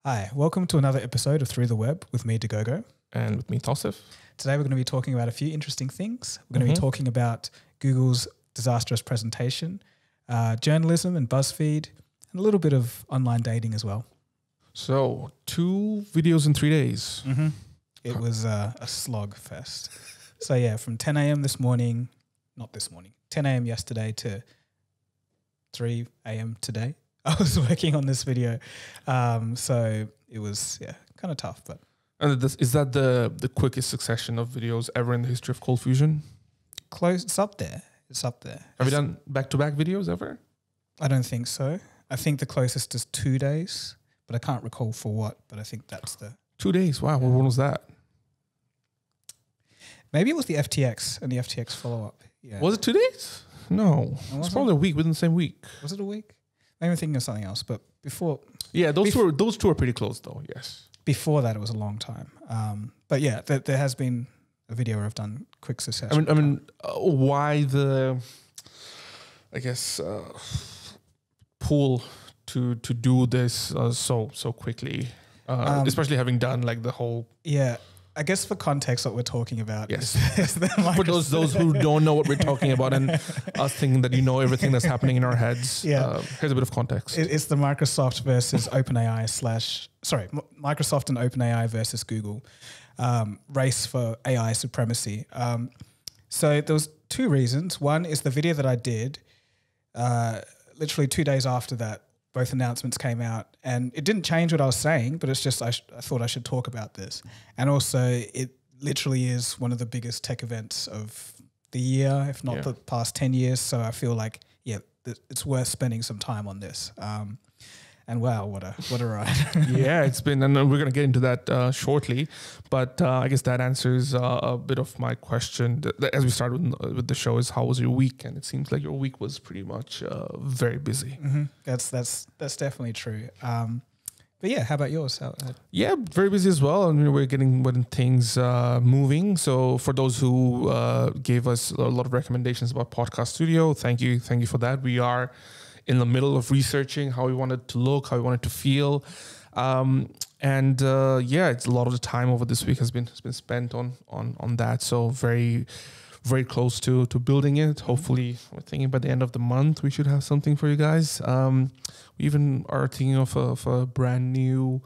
Hi, welcome to another episode of Through the Web with me, Dagogo. And with me, Tosif. Today we're going to be talking about a few interesting things. We're going to be talking about Google's disastrous presentation, journalism and BuzzFeed, and a little bit of online dating as well. So, 2 videos in 3 days. It was a slog fest. So yeah, from 10 a.m. this morning, not this morning, 10 a.m. yesterday to 3 a.m. today, I was working on this video. So it was, kind of tough, but. And is that the quickest succession of videos ever in the history of Cold Fusion? Close. It's up there. It's up there. Have you done back-to-back videos ever? I don't think so. I think the closest is 2 days, but I can't recall for what, but I think that's the... 2 days. Wow. Yeah. When was that? Maybe it was the FTX and the FTX follow-up. Yeah. Was it 2 days? No. It's probably a week, within the same week. Was it a week? Maybe I'm thinking of something else, but before... Yeah, those two are pretty close though, yes. Before that, it was a long time. But yeah, there has been a video where I've done quick succession. I mean, why the, I guess, pull to do this so quickly, especially having done like the whole. Yeah, I guess for context, what we're talking about. Yes. Is the for those who don't know what we're talking about and us thinking that you know everything that's happening in our heads. Yeah. Here's a bit of context. It's the Microsoft versus OpenAI Microsoft and OpenAI versus Google race for AI supremacy. So there was 2 reasons. One is the video that I did, literally 2 days after that, both announcements came out, and it didn't change what I was saying, but it's just I thought I should talk about this. And also, it literally is one of the biggest tech events of the year, if not the past 10 years. So I feel like, it's worth spending some time on this. And wow, what a ride. Yeah, it's been, and we're going to get into that shortly. But I guess that answers a bit of my question. As we started with the show, is how was your week? And it seems like your week was pretty much very busy. That's definitely true. But yeah, how about yours? Yeah, very busy as well. And we're getting things moving. So for those who gave us a lot of recommendations about Podcast Studio, thank you for that. We are in the middle of researching how we want it to look, how we want it to feel. It's a lot of the time over this week has been spent on that. So very, very close to building it. Hopefully, we're thinking by the end of the month, we should have something for you guys. We even are thinking of a brand new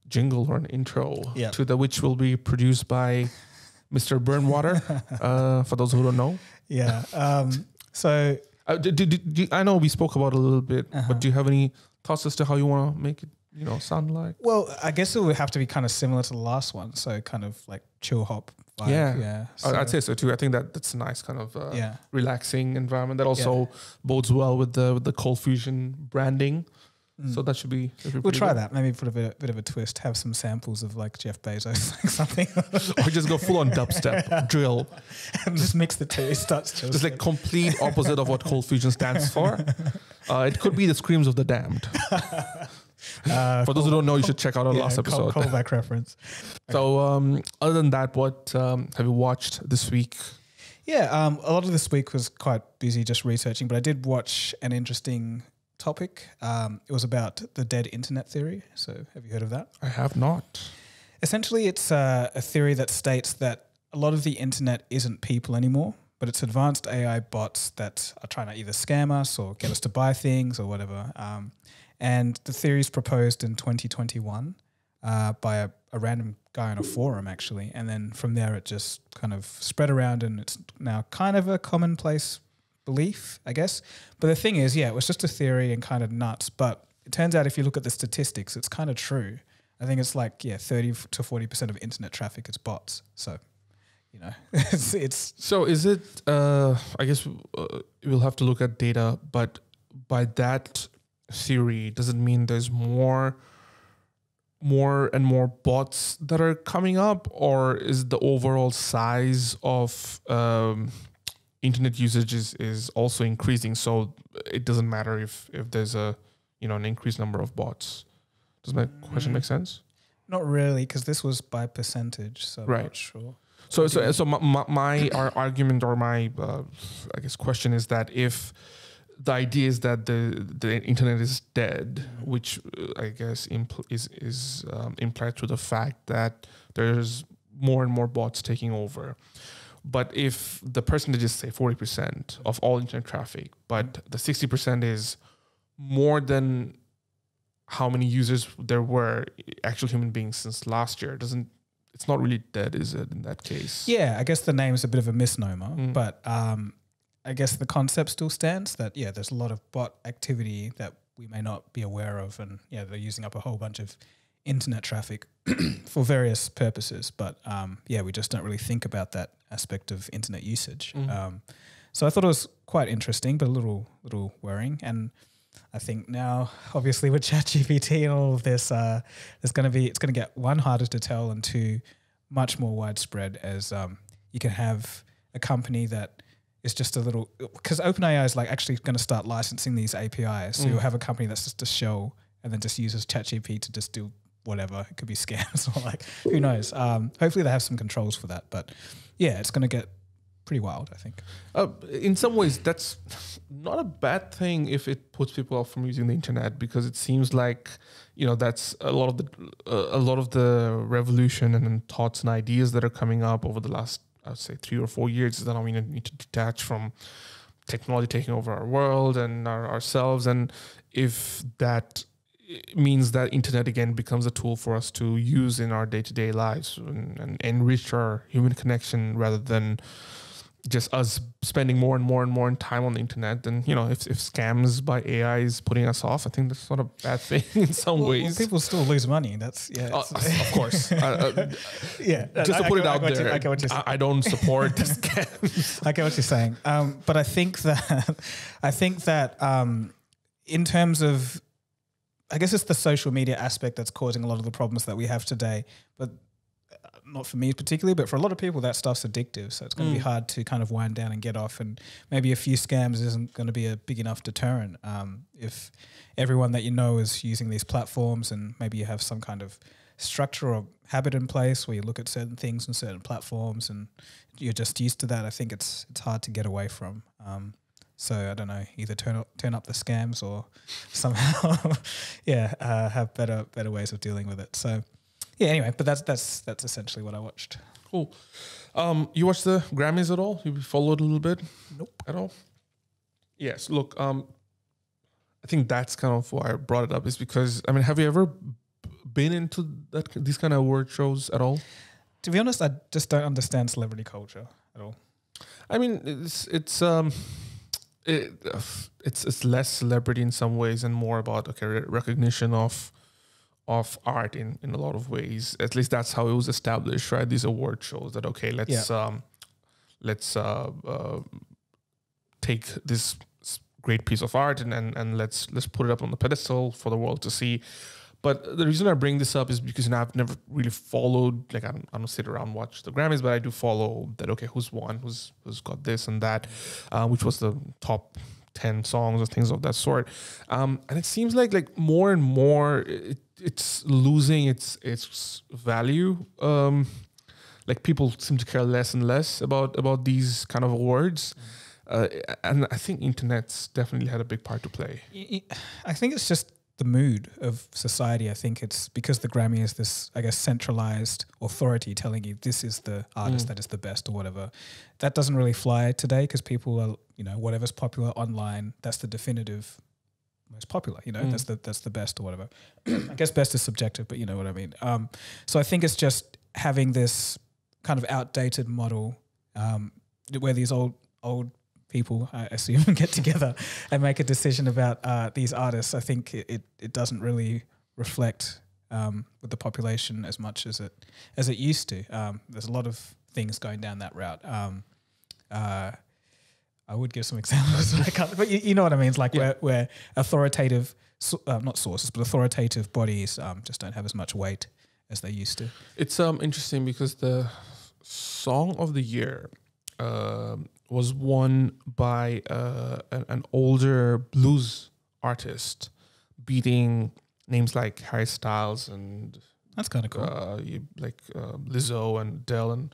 jingle or an intro to which will be produced by Mr. Burnwater, for those who don't know. Yeah. So... I know we spoke about it a little bit, but do you have any thoughts as to how you want to make it, sound like? Well, I guess it would have to be kind of similar to the last one, so kind of like chill hop vibe. Yeah. So I'd say so too. I think that's a nice kind of relaxing environment that also bodes well with the Cold Fusion branding. So that should be. We'll try that. Maybe put a bit of a twist. Have some samples of like Jeff Bezos, like something. Or just go full on dubstep drill, and just mix the two. It starts just like complete opposite of what Cold Fusion stands for. It could be the screams of the damned. For those who don't know, you should check out our last episode. Callback reference. So, other than that, what have you watched this week? Yeah, a lot of this week was quite busy just researching, but I did watch an interesting topic. It was about the dead internet theory. So have you heard of that? I have not. Essentially, it's a theory that states that a lot of the internet isn't people anymore, but it's advanced AI bots that are trying to either scam us or get us to buy things or whatever. And the theory is proposed in 2021 by a random guy on a forum, actually. And then from there, it just kind of spread around, and it's now kind of a commonplace belief, I guess. But the thing is, it was just a theory and kind of nuts. But it turns out if you look at the statistics, it's kind of true. I think it's like, 30 to 40% of internet traffic is bots. So, it's... So is it, I guess we'll have to look at data, but by that theory, does it mean there's more and more bots that are coming up, or is the overall size of internet usage is also increasing, so it doesn't matter if there's an increased number of bots? Does my question make sense? Not really, because this was by percentage, so I'm not sure. So my argument, or my I guess question is that if the idea is that the internet is dead, which I guess is implied through the fact that there's more and more bots taking over. But if the percentage is say 40% of all internet traffic, but the 60% is more than how many users there were actual human beings since last year, it's not really dead, is it, in that case? Yeah, I guess the name is a bit of a misnomer, but I guess the concept still stands that, yeah, there's a lot of bot activity that we may not be aware of, and yeah, they're using up a whole bunch of internet traffic for various purposes. But yeah, we just don't really think about that aspect of internet usage. So I thought it was quite interesting, but a little worrying. And I think now, obviously, with ChatGPT and all of this, it's going to get one, harder to tell, and two, much more widespread, as you can have a company that is just a little, because OpenAI is like actually going to start licensing these APIs. So you'll have a company that's just a shell and then just uses ChatGPT to just do whatever. It could be scams or like, who knows? Hopefully they have some controls for that. But yeah, it's going to get pretty wild, I think. In some ways, that's not a bad thing if it puts people off from using the internet, because it seems like, that's a lot of the revolution and thoughts and ideas that are coming up over the last, I would say, 3 or 4 years, is that we need to detach from technology taking over our world and ourselves. And if that means that internet again becomes a tool for us to use in our day-to-day lives and enrich our human connection rather than just us spending more and more and more time on the internet, then if scams by AI is putting us off, I think that's not a bad thing in some ways. Well, people still lose money. That's of course. Yeah, just to put it out there. I get what you're saying. I don't support the scams. I get what you're saying, but I think that in terms of, I guess it's the social media aspect that's causing a lot of the problems that we have today. But not for me particularly, but for a lot of people, that stuff's addictive. So it's going to be hard to kind of wind down and get off. And maybe a few scams isn't going to be a big enough deterrent. If everyone that you know is using these platforms, and maybe you have some kind of structure or habit in place where you look at certain things and certain platforms and you're just used to that, I think it's hard to get away from. So I don't know, either turn up the scams or somehow, have better ways of dealing with it. So. Yeah. Anyway, but that's essentially what I watched. Cool. You watched the Grammys at all? You followed a little bit? Nope. At all? Yes. Look, I think that's kind of why I brought it up, is because have you ever been into these kind of award shows at all? To be honest, I just don't understand celebrity culture at all. It's less celebrity in some ways and more about recognition of art in a lot of ways. At least that's how it was established, right? These award shows that, okay, let's take this great piece of art and let's put it up on the pedestal for the world to see. But the reason I bring this up is because I've never really followed, like I don't sit around and watch the Grammys, but I do follow that, okay, who's won, who's got this and that, which was the top 10 songs or things of that sort. And it seems like more and more it's losing its value. Like people seem to care less and less about these kind of awards. And I think internet's definitely had a big part to play. I think it's just the mood of society. I think it's because the Grammy is this, I guess, centralized authority telling you this is the artist that is the best or whatever. That doesn't really fly today because people are, whatever's popular online, that's the definitive most popular, that's the best or whatever. I guess best is subjective, but you know what I mean. So I think it's just having this kind of outdated model where these old people, I assume, get together and make a decision about these artists. I think it doesn't really reflect with the population as much as it used to. There's a lot of things going down that route. I would give some examples, but I can't. But you know what I mean? It's like where authoritative, not sources, but authoritative bodies just don't have as much weight as they used to. It's interesting because the song of the year was won by an older blues artist, beating names like Harry Styles and That's kind of cool. Lizzo and Adele and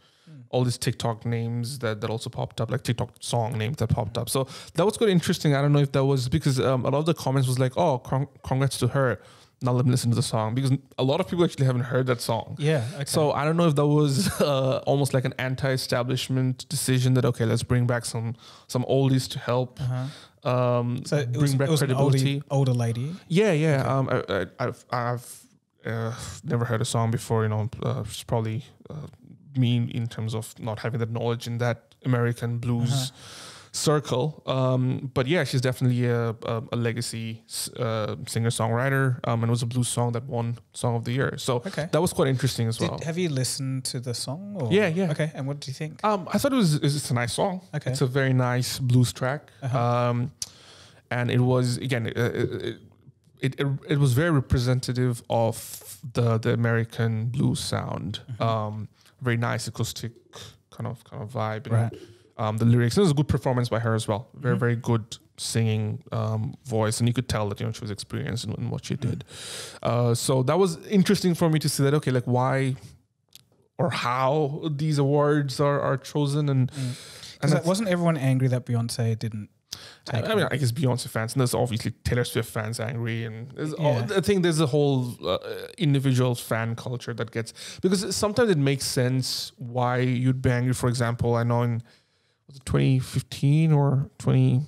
all these TikTok names that also popped up, like TikTok song names that popped up. So that was quite interesting. I don't know if that was because a lot of the comments was like, oh, congrats to her. Now let me listen to the song, because a lot of people actually haven't heard that song. Yeah. Okay. So I don't know if that was almost like an anti-establishment decision that, okay, let's bring back some oldies to help So bring back credibility. An older lady. Yeah. Okay. I've never heard a song before. It's probably me in terms of not having that knowledge in that American blues circle. But yeah, she's definitely a legacy singer-songwriter, and it was a blues song that won Song of the Year. So that was quite interesting as well. Have you listened to the song? Or? Yeah. Okay, and what do you think? I thought it's a nice song. Okay. It's a very nice blues track. And it was, again, it was very representative of the American blues sound. Very nice acoustic kind of vibe. And, the lyrics. It was a good performance by her as well. Very, very good singing voice, and you could tell that she was experienced in what she did. So that was interesting for me to see that. Okay, like why or how these awards are chosen, and wasn't everyone angry that Beyonce didn't? I guess Beyonce fans, and there's obviously Taylor Swift fans angry, and I think there's a whole individual fan culture that gets, because sometimes it makes sense why you'd be angry. For example, I know in 2015 or 20,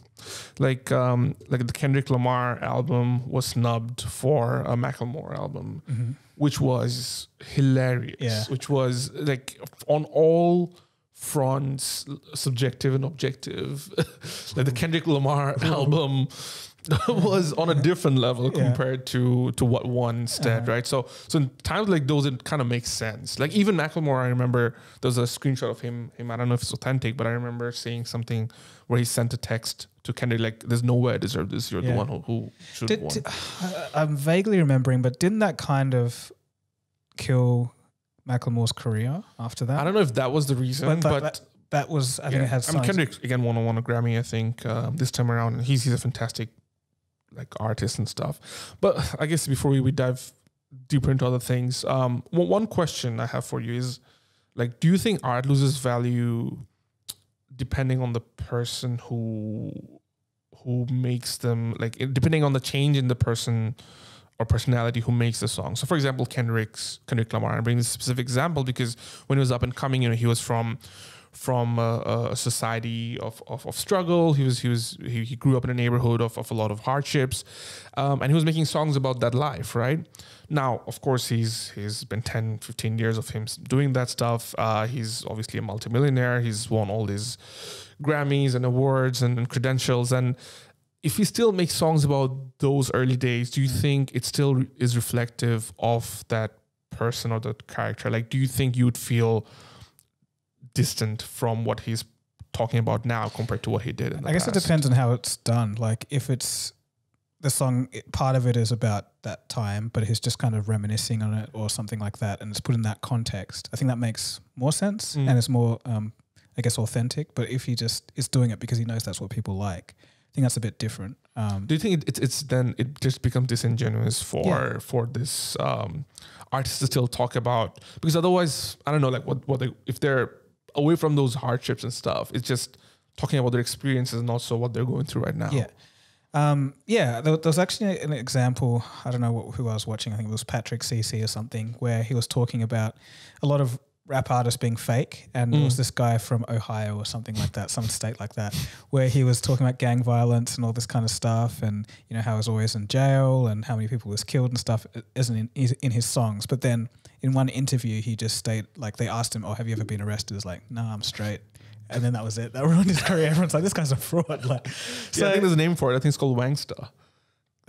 like the Kendrick Lamar album was snubbed for a Macklemore album, which was hilarious, which was like on all fronts, subjective and objective. Like the Kendrick Lamar album was on a different level compared to what won instead, right? So in times like those, it kind of makes sense. Like even Macklemore, I remember there's a screenshot of him. I don't know if it's authentic, but I remember seeing something where he sent a text to Kendrick like, "There's no way I deserve this. You're the one who should have won." I'm vaguely remembering, but didn't that kind of kill Macklemore's career after that? I don't know if that was the reason, but that was, I think it has. Kendrick again won a Grammy, I think, this time around. He's a fantastic artist and stuff. But I guess before we dive deeper into other things, one question I have for you is, like, do you think art loses value depending on the person who makes them, like, depending on the change in the person or personality who makes the song? So for example, Kendrick Lamar, I bring this specific example because when he was up and coming, he was from a society of struggle. He grew up in a neighborhood of a lot of hardships, and he was making songs about that life, right? Now, of course, he's been 10, 15 years of him doing that stuff. He's obviously a multimillionaire. He's won all these Grammys and awards and credentials. And if he still makes songs about those early days, do you think it still is reflective of that person or that character? Like, do you think you'd feel distant from what he's talking about now compared to what he did in the past? I guess it depends on how it's done. Like if it's the song, part of it is about that time, but he's just kind of reminiscing on it or something like that, and it's put in that context, I think that makes more sense and it's more, I guess, authentic. But if he just is doing it because he knows that's what people like, I think that's a bit different. Do you think it's then it just becomes disingenuous for this artist to still talk about? Because otherwise, I don't know, like what they, if they're away from those hardships and stuff, it's just talking about their experiences and also what they're going through right now. There was actually an example, I don't know who I was watching, I think it was Patrick CC or something, where he was talking about a lot of rap artists being fake, and there was this guy from Ohio or something like that, some state like that, where he was talking about gang violence and all this kind of stuff, and how he was always in jail and how many people was killed and stuff isn't in his songs. But then in one interview he just stated, like, they asked him, "Oh, have you ever been arrested?" He's like, "Nah, I'm straight." And then that was it. That ruined his career. Everyone's like, this guy's a fraud. Like, so I think there's a name for it. I think it's called Wangsta.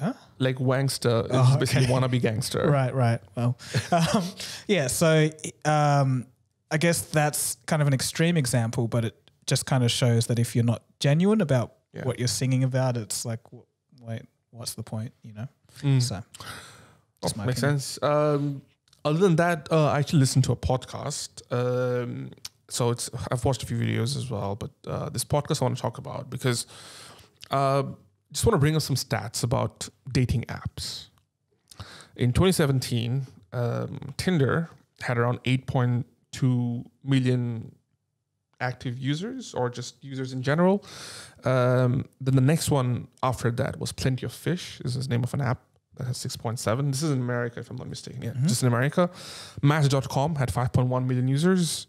Huh? Like Wangsta is basically wannabe gangster. Right. Well, So I guess that's kind of an extreme example, but it just kind of shows that if you're not genuine about what you're singing about, it's like, wait, what's the point? So makes sense. Other than that, I actually listened to a podcast. So I've watched a few videos as well, but this podcast I want to talk about because just want to bring up some stats about dating apps. In 2017, Tinder had around 8.2 million active users, or just users in general. Then the next one after that was Plenty of Fish. This is the name of an app that has 6.7. This is in America, if I'm not mistaken. Yeah, just in America. Match.com had 5.1 million users.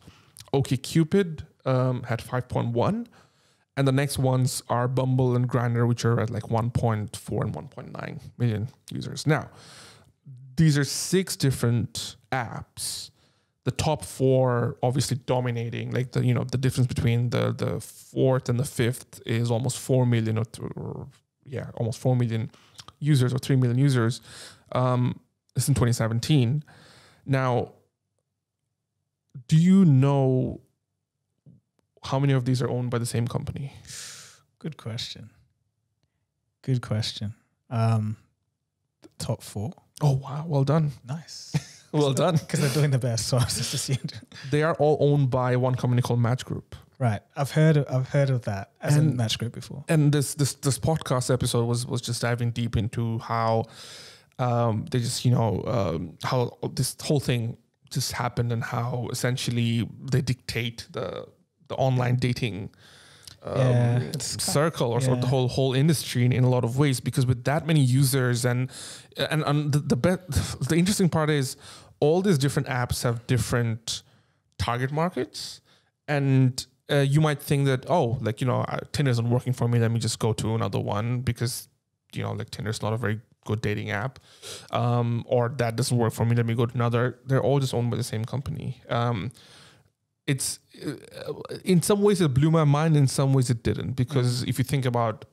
OkCupid had 5.1. And the next ones are Bumble and Grindr, which are at like 1.4 and 1.9 million users. Now, these are 6 different apps. The top 4 obviously dominating, like the difference between the fourth and the fifth is almost 4 million almost 4 million users or 3 million users. This in 2017. Now, do you know how many of these are owned by the same company? Good question. The top 4. Oh wow, well done. Nice. Well done. Because they're doing the best, so I just assumed. They are all owned by one company called Match Group. Right. I've heard of that as a Match Group before. And this podcast episode was just diving deep into how they just how this whole thing just happened, and how essentially they dictate the online dating circle or sort of the whole industry in a lot of ways, because with that many users and the interesting part is all these different apps have different target markets, and you might think that Tinder isn't working for me, let me just go to another one because Tinder's not a very good dating app, or that doesn't work for me, let me go to another. They're all just owned by the same company. It's in some ways it blew my mind, in some ways it didn't, because if you think about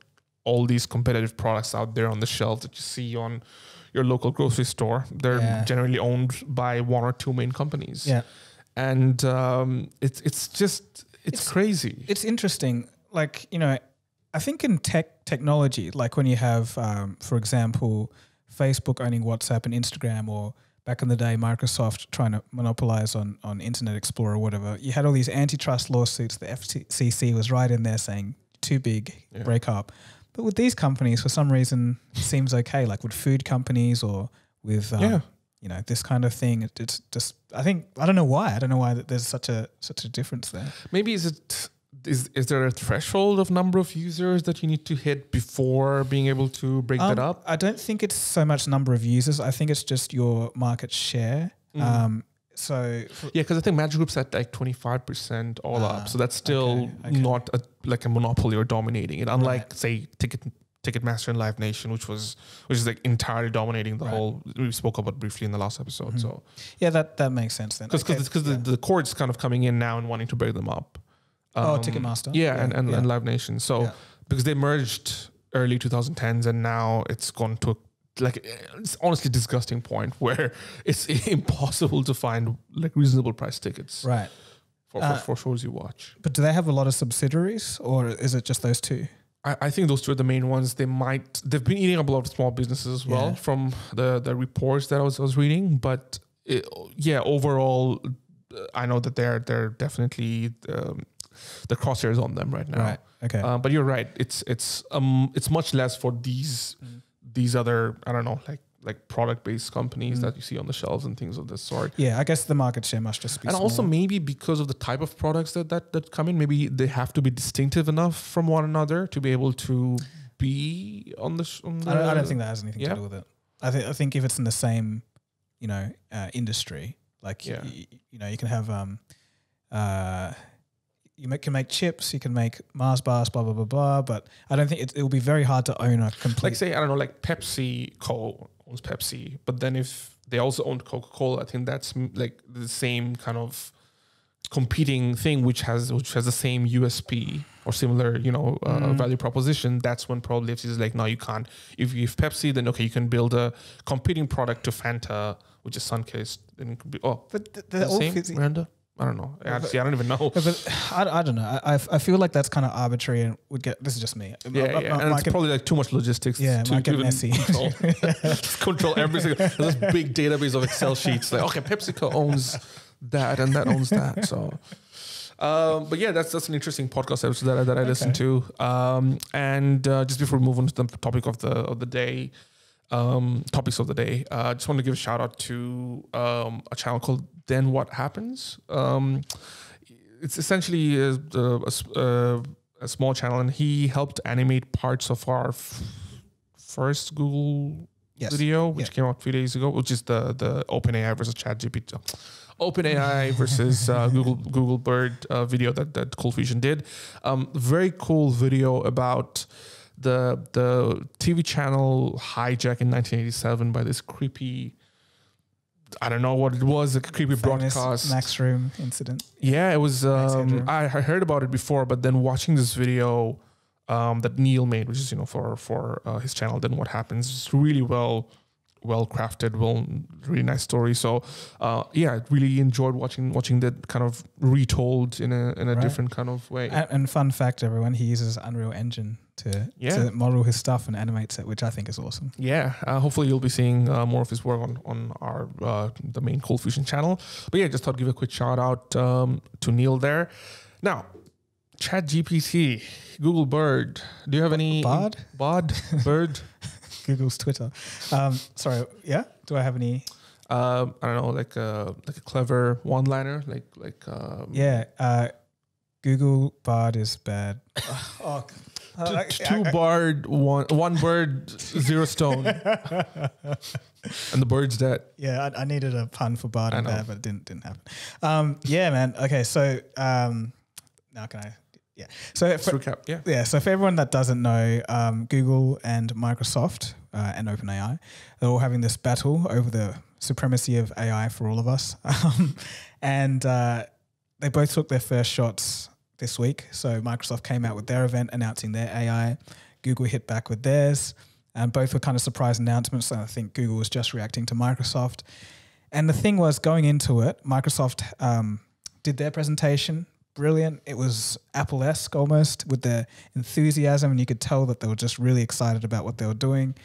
all these competitive products out there on the shelf that you see on your local grocery store, they're generally owned by 1 or 2 main companies. Yeah, and it's crazy. It's interesting. Like, I think in technology, like when you have, for example, Facebook owning WhatsApp and Instagram, or back in the day, Microsoft trying to monopolize on Internet Explorer or whatever, you had all these antitrust lawsuits. The FCC was right in there saying, too big, break up. But with these companies, for some reason, it seems okay. Like with food companies or with, this kind of thing. It's just, I don't know why. I don't know why that there's such a difference there. Maybe is there a threshold of number of users that you need to hit before being able to break that up? I don't think it's so much number of users. I think it's just your market share. Because I think Match Group's at like 25% all up, so that's still not like a monopoly or dominating it. Unlike say Ticketmaster and Live Nation, which is like entirely dominating the whole. We spoke about briefly in the last episode. So that makes sense then. Because the court's kind of coming in now and wanting to break them up. Ticketmaster. And Live Nation. So because they merged early 2010s, and now it's gone to it's honestly disgusting point where it's impossible to find like reasonable price tickets. Right. For shows you watch. But do they have a lot of subsidiaries, or is it just those 2? I think those 2 are the main ones. They've been eating up a lot of small businesses as well from the reports that I was reading. But overall, I know that they're definitely the crosshairs on them right now. Right. Okay. But you're right. It's much less for these other, I don't know, like product-based companies that you see on the shelves and things of this sort. Yeah, I guess the market share must just be and small. also maybe because of the type of products that come in, maybe they have to be distinctive enough from one another to be able to be on the I don't think that has anything to do with it. I think if it's in the same, industry, like you can have you can make chips, you can make Mars bars, blah blah blah blah. But I don't think it will be very hard to own a complete. Like say, I don't know, like PepsiCo owns Pepsi, but then if they also owned Coca-Cola, I think that's like the same kind of competing thing, which has the same USP or similar, value proposition. That's when probably FCC is like, no, you can't. If you have Pepsi, then okay, you can build a competing product to Fanta, which is Sunkist. Then it could be but the same, Miranda. I don't know. Actually, I don't even know. But I don't know. I feel like that's kind of arbitrary and would get. This is just me. And it's probably like too much logistics. Yeah, to might get messy. Control every single. There's this big database of Excel sheets. Like, okay, PepsiCo owns that and that owns that. So, but yeah, that's an interesting podcast episode that I listened to. And just before we move on to the topic of the day, topics of the day. I just want to give a shout out to a channel called Then What Happens. It's essentially a small channel, and he helped animate parts of our first Google video, which came out a few days ago, which is the OpenAI versus ChatGPT. OpenAI versus Google Bird video that Cold Fusion did. Very cool video about the TV channel hijack in 1987 by this creepy, I don't know what it was, a creepy broadcast. Max Room incident. Yeah, it was. I heard about it before, but then watching this video that Neil made, which is for his channel, Then What Happens, it's really well crafted, really nice story. So I really enjoyed watching that kind of retold in a different kind of way. And fun fact, everyone, he uses Unreal Engine to model his stuff and animates it, which I think is awesome. Yeah, hopefully you'll be seeing more of his work on our the main Cold Fusion channel. But yeah, just thought to give a quick shout out to Neil there. Now, ChatGPT, Google Bird. Do you have any Bird? Google's Twitter. Sorry, yeah. Do I have any? I don't know, like a clever one-liner, Google Bard is bad. Two Bard, one bird, zero stone, and the bird's dead. Yeah, I needed a pun for Bard and bad, but it didn't happen. Yeah, man. Okay, so now can I? Yeah. So recap. Yeah. So for everyone that doesn't know, Google and Microsoft and OpenAI, they're all having this battle over the supremacy of AI for all of us, and they both took their first shots this week. So Microsoft came out with their event announcing their AI. Google hit back with theirs, and both were kind of surprise announcements. And I think Google was just reacting to Microsoft. And the thing was, going into it, Microsoft did their presentation. Brilliant. It was Apple-esque almost, with the enthusiasm, and you could tell that they were just really excited about what they were doing.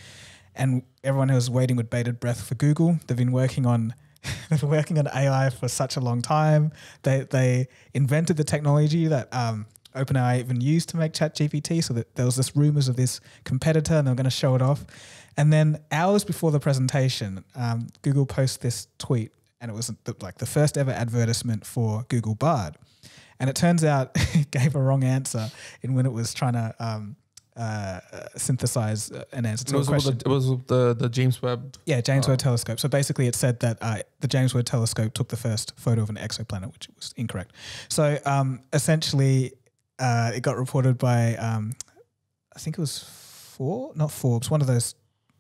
And everyone was waiting with bated breath for Google. They've been working on AI for such a long time. They invented the technology that OpenAI even used to make ChatGPT, so that there was this rumors of this competitor, and they were going to show it off. And then hours before the presentation, Google posted this tweet, and it was the first ever advertisement for Google Bard. And it turns out it gave a wrong answer in when it was trying to synthesize an answer to a question. It was the James Webb. Yeah, James Webb Telescope. So basically it said that the James Webb Telescope took the first photo of an exoplanet, which was incorrect. So essentially it got reported by, I think it was Forbes, one of those,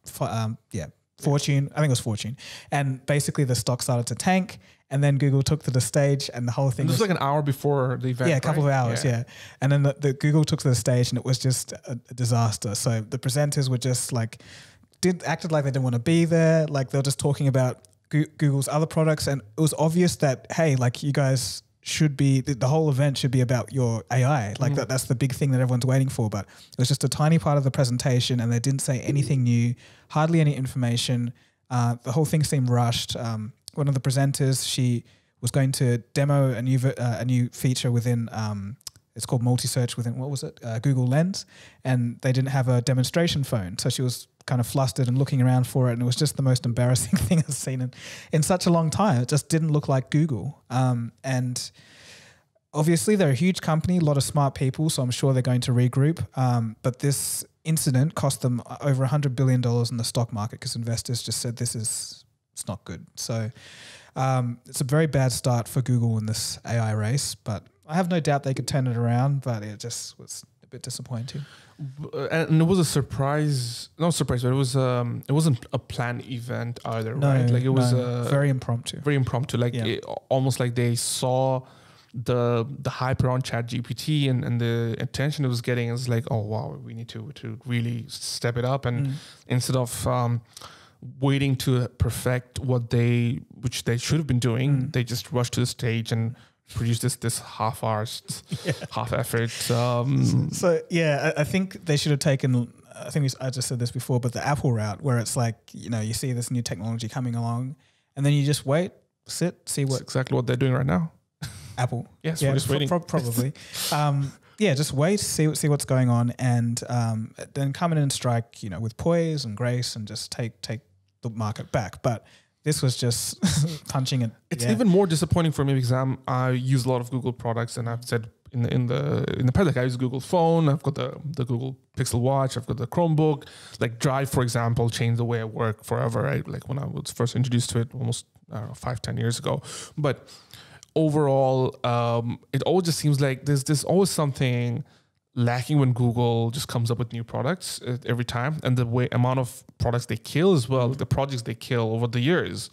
Fortune. I think it was Fortune. And basically the stock started to tank. And then Google took to the stage, and the whole thing was like an hour before the event. Yeah, a couple of hours, yeah. And then the Google took to the stage, and it was just a disaster. So the presenters were just acted like they didn't want to be there. Like they were just talking about Google's other products, and it was obvious that, hey, like you guys should be, the whole event should be about your AI. Like that's the big thing that everyone's waiting for. But it was just a tiny part of the presentation, and they didn't say anything new, hardly any information. The whole thing seemed rushed. One of the presenters, she was going to demo a new feature within, it's called multi-search within, Google Lens, and they didn't have a demonstration phone. So she was kind of flustered and looking around for it, and it was just the most embarrassing thing I've seen in such a long time. It just didn't look like Google. And obviously they're a huge company, a lot of smart people, so I'm sure they're going to regroup. But this incident cost them over $100 billion in the stock market because investors just said it's not good. So it's a very bad start for Google in this AI race, but I have no doubt they could turn it around, but it just was a bit disappointing. And it was a surprise, not surprise, but it wasn't a planned event either, right? Like it was very impromptu. Very impromptu, almost like they saw the hype around ChatGPT and the attention it was getting. Is like, oh wow, we need to really step it up, and instead of waiting to perfect which they should have been doing, they just rushed to the stage and produced this half effort. So yeah, I think they should have taken, I just said this before, but the Apple route, where it's like, you see this new technology coming along, and then you just wait, see what. That's exactly what they're doing right now. Apple. Yes, we're just waiting. Probably. yeah, just wait, see what's going on, and then come in and strike, with poise and grace, and just take the market back. But this was just punching it. It's even more disappointing for me because I use a lot of Google products, and I've said in the past, like I use Google Phone, I've got the Google Pixel Watch, I've got the Chromebook. Like Drive, for example, changed the way I work forever. Right? Like when I was first introduced to it, almost 5-10 years ago. But overall, it always just seems like there's always something lacking when Google just comes up with new products every time, and the amount of products they kill as well, the projects they kill over the years.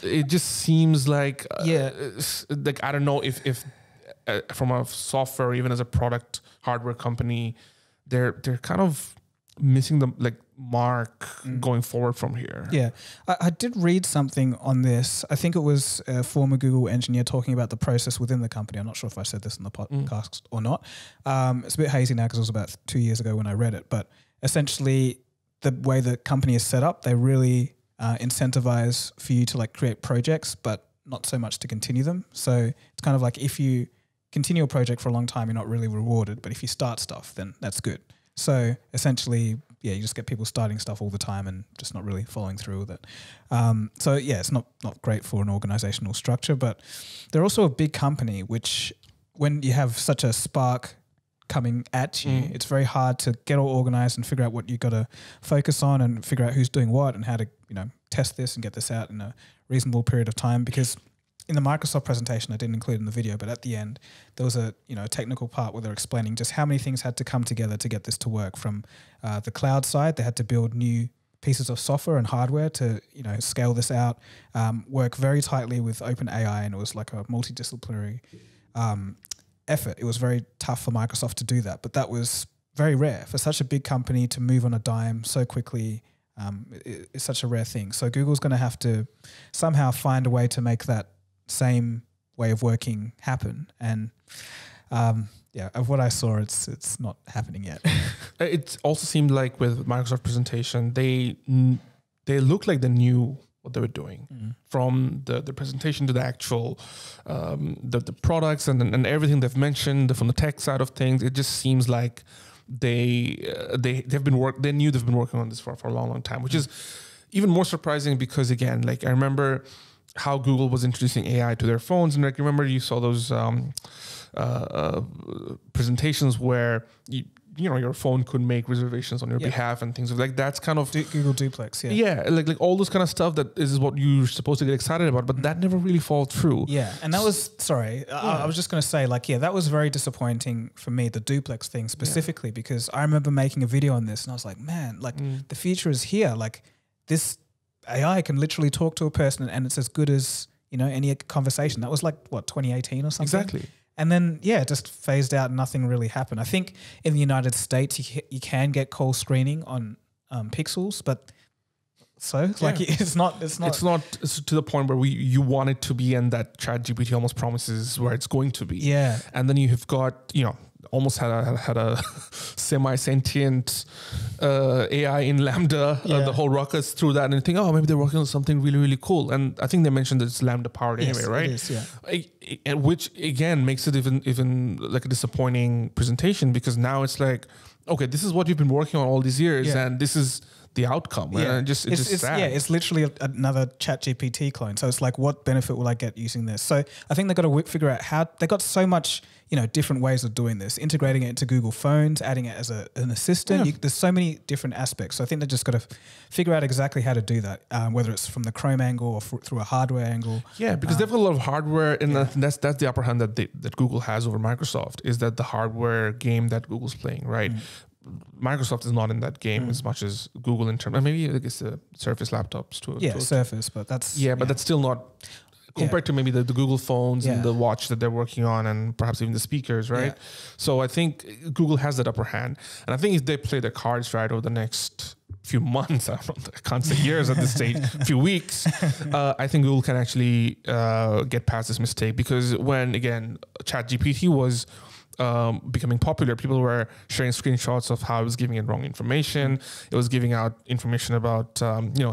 It just seems like like I don't know if from a software, even as a product hardware company, they're kind of missing the mark going forward from here. Yeah, I did read something on this. I think it was a former Google engineer talking about the process within the company. I'm not sure if I said this in the podcast or not. It's a bit hazy now because it was about 2 years ago when I read it. But essentially, the way the company is set up, they really incentivize for you to create projects, but not so much to continue them. So it's kind of like if you continue a project for a long time, you're not really rewarded. But if you start stuff, then that's good. So essentially, yeah, you just get people starting stuff all the time and just not really following through with it. So yeah, it's not great for an organizational structure, but they're also a big company, which when you have such a spark coming at you, it's very hard to get all organized and figure out what you got to focus on and figure out who's doing what and how to, test this and get this out in a reasonable period of time. Because in the Microsoft presentation, I didn't include in the video, but at the end, there was a technical part where they're explaining just how many things had to come together to get this to work. From the cloud side, they had to build new pieces of software and hardware to scale this out, work very tightly with OpenAI, and it was like a multidisciplinary effort. It was very tough for Microsoft to do that, but that was very rare for such a big company to move on a dime so quickly. It's such a rare thing. So Google's going to have to somehow find a way to make that same way of working happen, and of what I saw, it's not happening yet. It also seemed like with Microsoft presentation, they looked like they knew what they were doing from the presentation to the actual the products and everything they've mentioned from the tech side of things. It just seems like they knew they've been working on this for a long time, which is even more surprising because again, I remember how Google was introducing AI to their phones, and remember you saw those presentations where your phone could make reservations on your behalf and things like that's kind of Google Duplex. Like all those kind of stuff that is what you're supposed to get excited about, but that never really followed through. Yeah, and that was I was just going to say that was very disappointing for me, the Duplex thing specifically, because I remember making a video on this and I was like, man, the future is here. This AI can literally talk to a person and it's as good as any conversation. That was 2018 or something. Exactly. And then it just phased out and nothing really happened. I think in the United States you can get call screening on Pixels, but it's not to the point where you want it to be, and that ChatGPT almost promises where it's going to be. Yeah. And then you have got almost had a semi-sentient AI in Lambda, the whole ruckus through that, and you think, maybe they're working on something really, really cool. And I think they mentioned that it's Lambda powered anyway, right? It is, and which again makes it even like a disappointing presentation, because now it's like, okay, this is what you've been working on all these years, and this is the outcome. Yeah. And it's just sad. Yeah, it's literally another ChatGPT clone. So it's like, what benefit will I get using this? So I think they've got to figure out how they got so much, different ways of doing this, integrating it into Google phones, adding it as an assistant. Yeah. There's so many different aspects. So I think they've just got to figure out exactly how to do that, whether it's from the Chrome angle or through a hardware angle. Yeah, because they've got a lot of hardware, and that's the upper hand that Google has over Microsoft, is that the hardware game that Google's playing, right? Microsoft is not in that game as much as Google in terms. Maybe I guess the Surface laptops too. Surface, but that's but that's still not compared to maybe the Google phones and the watch that they're working on, and perhaps even the speakers, right? Yeah. So I think Google has that upper hand, and I think if they play their cards right over the next few months, I can't say years at this stage, few weeks, I think Google can actually get past this mistake, because when again ChatGPT was becoming popular, people were sharing screenshots of how it was giving it wrong information. It was giving out information about,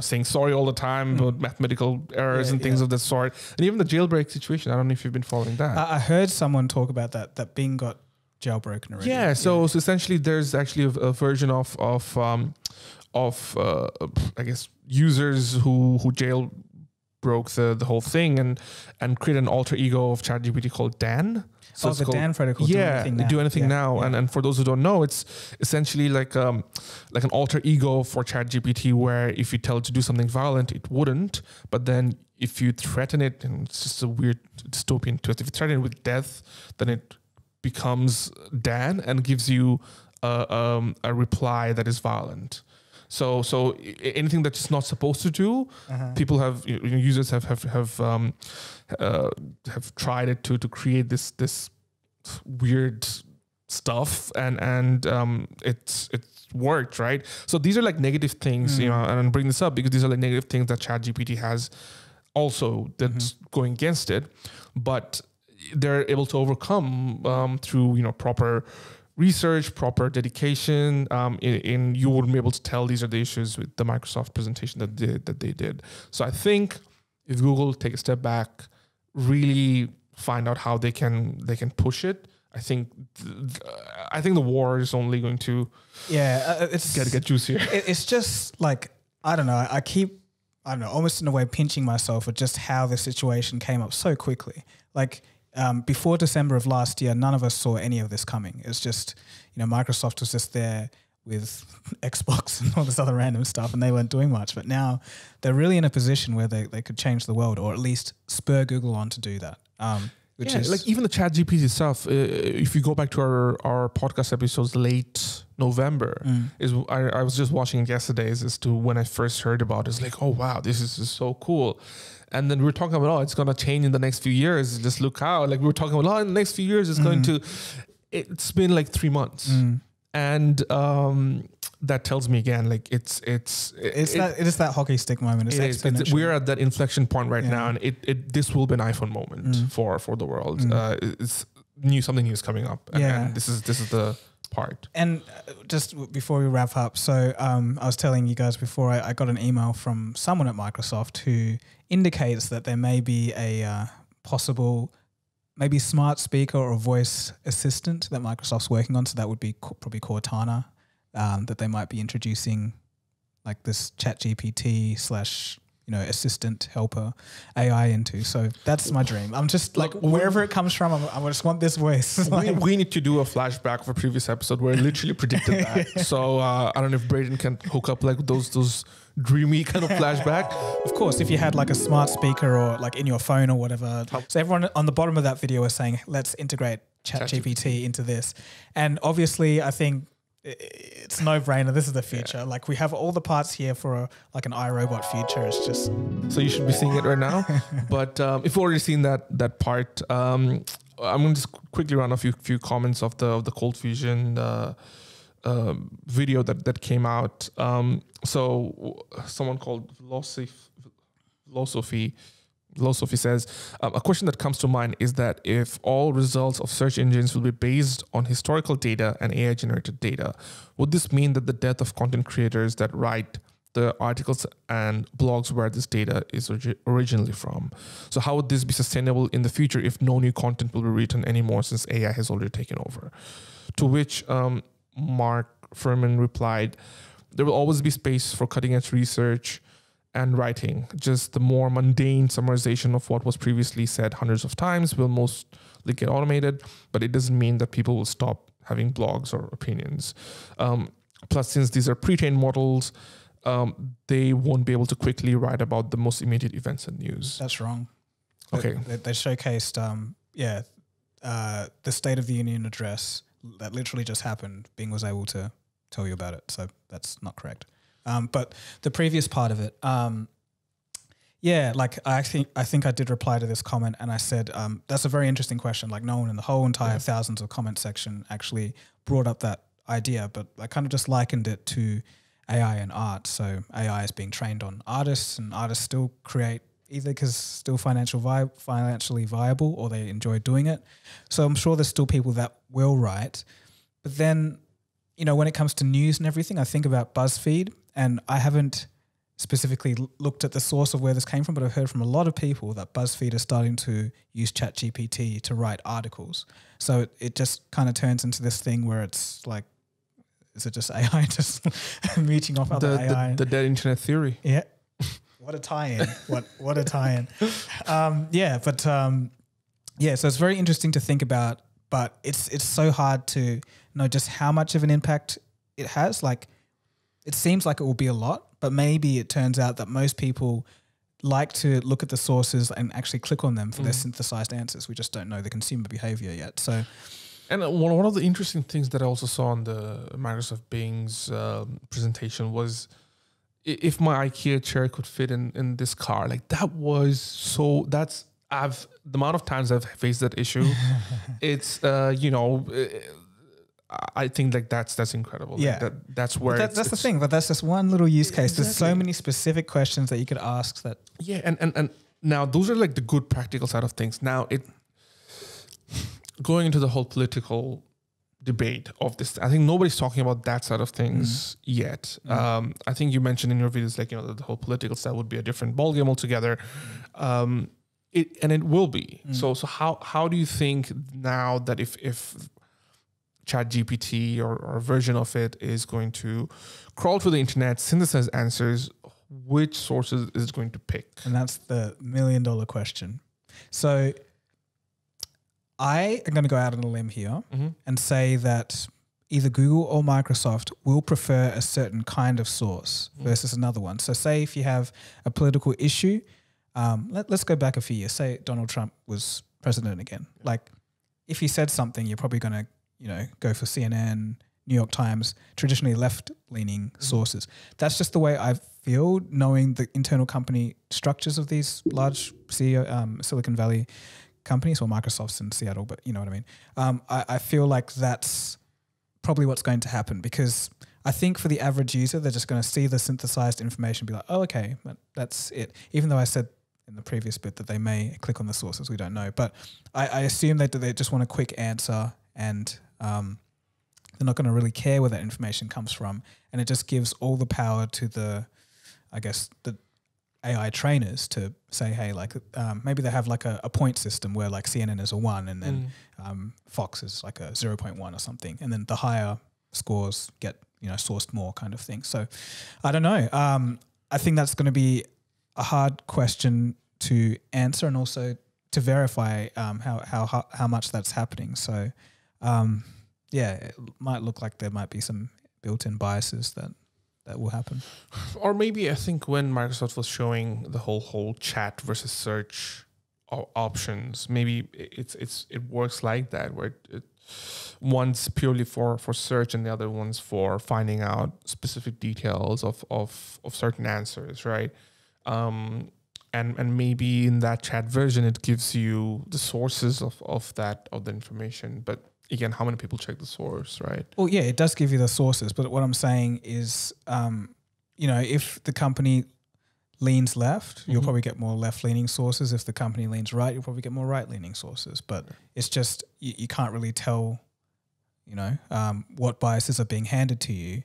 saying sorry all the time about mathematical errors and things of that sort. And even the jailbreak situation, I don't know if you've been following that. I heard someone talk about that Bing got jailbroken already. Yeah, so essentially, there's actually a version of I guess users who jailbroke the whole thing and create an alter ego of ChatGPT called Dan. So the Dan protocol. Do anything now. And for those who don't know, it's essentially like an alter ego for ChatGPT, where if you tell it to do something violent, it wouldn't. But then if you threaten it, and it's just a weird dystopian twist, if you threaten it with death, then it becomes Dan and gives you a reply that is violent. So anything that's not supposed to do, people have users have tried it to create this weird stuff, and it's worked, right? So these are like negative things, and I bring this up because these are like negative things that ChatGPT has also that's going against it, but they're able to overcome through proper research, proper dedication. In you wouldn't be able to tell these are the issues with the Microsoft presentation that they did. So I think if Google take a step back, really find out how they can push it, I think the war is only going to get juicier. It's just like, I don't know. I don't know, almost in a way pinching myself at just how the situation came up so quickly. Like before December of last year, none of us saw any of this coming. It's just, Microsoft was just there with Xbox and all this other random stuff, and they weren't doing much. But now they're really in a position where they could change the world, or at least spur Google on to do that. Which is like even the ChatGPT itself. If you go back to our podcast episodes late November, I was just watching it yesterday as to when I first heard about it. It's like, oh wow, this is just so cool. And then we were talking about, it's gonna change in the next few years. Just look how, like we were talking about, in the next few years it's going to. It's been like 3 months, and that tells me again, like it is that hockey stick moment. We're at that inflection point right now, and this will be an iPhone moment for the world. It's something new is coming up, and this is the part. And just before we wrap up, so I was telling you guys before, I got an email from someone at Microsoft who indicates that there may be a possible maybe smart speaker or voice assistant that Microsoft's working on. So that would be probably Cortana. That they might be introducing like this ChatGPT / assistant helper AI into. So that's my dream. I'm just like, wherever it comes from, I just want this voice. We need to do a flashback of a previous episode where I literally predicted that. So I don't know if Braden can hook up like those dreamy kind of flashback. Of course, if you had like a smart speaker or like in your phone or whatever. So everyone on the bottom of that video was saying, let's integrate ChatGPT into this. And obviously I think it's no brainer. This is the future. Yeah. Like we have all the parts here for an iRobot future. It's just, so you should be seeing it right now. But if you've already seen that part, I'm going to just quickly run a few comments of the Cold Fusion video that came out. So someone called Philosophy says, a question that comes to mind is that if all results of search engines will be based on historical data and AI-generated data, would this mean that the death of content creators that write the articles and blogs where this data is originally from? So how would this be sustainable in the future if no new content will be written anymore since AI has already taken over? To which Mark Furman replied, there will always be space for cutting-edge research and writing. Just the more mundane summarization of what was previously said hundreds of times will mostly get automated, but it doesn't mean that people will stop having blogs or opinions. Plus, since these are pre-trained models, they won't be able to quickly write about the most immediate events and news. That's wrong. Okay. They showcased, the State of the Union address that literally just happened. Bing was able to tell you about it, so that's not correct. But the previous part of it, like I think I did reply to this comment and I said, that's a very interesting question. Like no one in the whole entire thousands of comment section actually brought up that idea, but I kind of just likened it to AI and art. So AI is being trained on artists, and artists still create either because still financially viable or they enjoy doing it. So I'm sure there's still people that will write. But then, when it comes to news and everything, I think about BuzzFeed. And I haven't specifically looked at the source of where this came from, but I've heard from a lot of people that BuzzFeed is starting to use ChatGPT to write articles. So it just kind of turns into this thing where it's like, is it just AI just reaching off other AI? The dead internet theory. Yeah. What a tie-in. What a tie-in. So it's very interesting to think about, but it's so hard to know just how much of an impact it has. Like, it seems like it will be a lot, but maybe it turns out that most people like to look at the sources and actually click on them for their synthesized answers. We just don't know the consumer behavior yet. So, and one of the interesting things that I also saw on the Microsoft Bing's presentation was, if my IKEA chair could fit in this car, like that was so. That's the amount of times I've faced that issue. It's I think like that's incredible. Yeah, like that's where that's the thing. But that's just one little use case. There's so many specific questions that you could ask. That and now those are like the good practical side of things. Now going into the whole political debate of this, I think nobody's talking about that side of things yet. I think you mentioned in your videos, like, the whole political side would be a different ballgame altogether. It will be. So how do you think now that if ChatGPT or a version of it is going to crawl through the internet, synthesize answers, which sources is it going to pick? And that's the $1 million question. So I am going to go out on a limb here and say that either Google or Microsoft will prefer a certain kind of source versus another one. So say if you have a political issue, let's go back a few years. Say Donald Trump was president again. Like, if he said something, you're probably going to, go for CNN, New York Times, traditionally left-leaning sources. That's just the way I feel, knowing the internal company structures of these large Silicon Valley companies, or Microsoft's in Seattle, but you know what I mean. I feel like that's probably what's going to happen, because I think for the average user, they're just going to see the synthesized information and be like, oh, okay, that's it. Even though I said in the previous bit that they may click on the sources, we don't know. But I assume that they just want a quick answer, and they're not going to really care where that information comes from. And it just gives all the power to the AI trainers to say, hey, like maybe they have like a point system where like CNN is a 1 and then Fox is like a 0.1 or something. And then the higher scores get, sourced more kind of thing. So I don't know. I think that's going to be a hard question to answer, and also to verify how much that's happening. So it might look like there might be some built-in biases that will happen. Or maybe I think when Microsoft was showing the whole chat versus search options, maybe it works like that, where one's purely for search and the other one's for finding out specific details of certain answers, right? And maybe in that chat version it gives you the sources of the information, but again, how many people check the source, right? Well, yeah, it does give you the sources, but what I'm saying is, if the company leans left, you'll probably get more left-leaning sources. If the company leans right, you'll probably get more right-leaning sources. But it's just, you can't really tell, what biases are being handed to you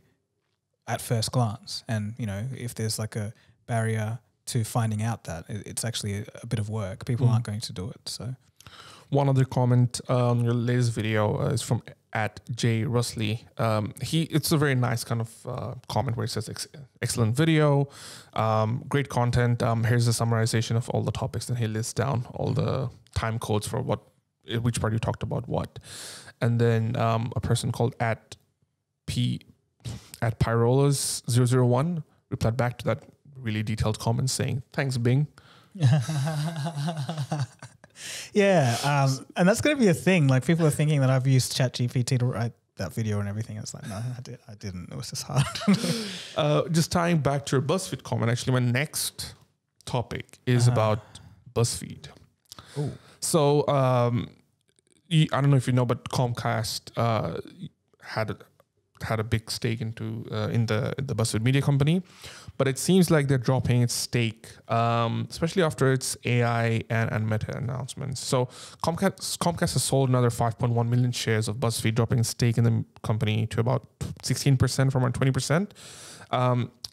at first glance. And, if there's like a barrier to finding out that, it's actually a bit of work. People aren't going to do it, so... One other comment on your latest video is from @JRusley. It's a very nice kind of comment where he says, excellent video, great content. Here's a summarization of all the topics. Then he lists down all the time codes for which part you talked about what. And then a person called @Pyrolas001 replied back to that really detailed comment saying, thanks, Bing. Yeah, and that's going to be a thing. Like, people are thinking that I've used ChatGPT to write that video and everything. It's like, no, I didn't. It was just hard. Just tying back to your BuzzFeed comment, actually, my next topic is about BuzzFeed. Ooh. So I don't know if you know, but Comcast had a big stake in the BuzzFeed media company, but it seems like they're dropping its stake, especially after its AI and Meta announcements. So Comcast has sold another 5.1 million shares of BuzzFeed, dropping its stake in the company to about 16% from around 20%.